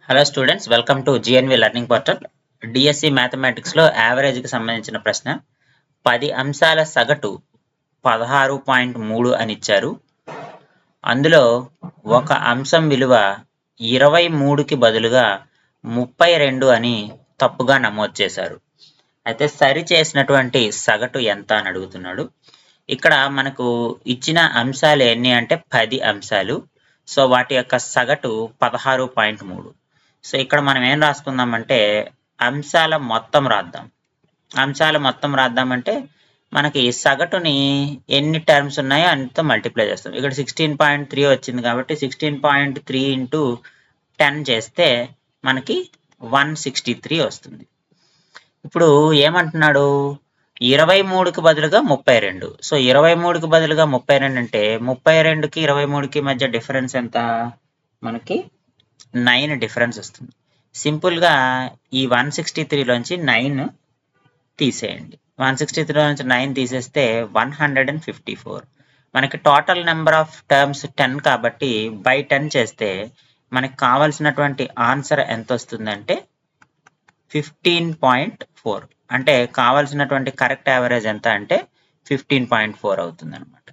Hello students, welcome to GNV learning portal. DSC మ్యాథమెటిక్స్లో యావరేజ్కి సంబంధించిన ప్రశ్న. 10 అంశాల సగటు 16.3 అని ఇచ్చారు. అందులో ఒక అంశం విలువ 23కి బదులుగా 32 అని తప్పుగా నమోదు చేశారు. అయితే సరి చేసినటువంటి సగటు ఎంత అని అడుగుతున్నాడు. ఇక్కడ మనకు ఇచ్చిన అంశాలు ఎన్ని అంటే 10 అంశాలు. సో వాటి యొక్క సగటు 16.3. సో ఇక్కడ మనం ఏం రాసుకుందామంటే అంశాల మొత్తం రాద్దాం. అంశాల మొత్తం రాద్దామంటే మనకి సగటుని ఎన్ని టర్మ్స్ ఉన్నాయో అంత మల్టిప్లై చేస్తాం. ఇక్కడ 16.3 వచ్చింది కాబట్టి 16.3 ఇంటూ 10 చేస్తే మనకి 163 వస్తుంది. ఇప్పుడు ఏమంటున్నాడు, 23కి బదులుగా 32. సో 23కి బదులుగా 32 అంటే 32కి 23కి మధ్య డిఫరెన్స్ ఎంత? మనకి 9 డిఫరెన్స్ వస్తుంది. సింపుల్గా ఈ 163లోంచి 9 తీసేయండి. 163 నుంచి 9 తీసేస్తే 154. మనకి టోటల్ నెంబర్ ఆఫ్ టర్మ్స్ 10 కాబట్టి బై 10 చేస్తే మనకి కావాల్సినటువంటి ఆన్సర్ ఎంత వస్తుందంటే 15.4. అంటే కావాల్సినటువంటి కరెక్ట్ యావరేజ్ ఎంత అంటే 15.4 అవుతుంది అనమాట.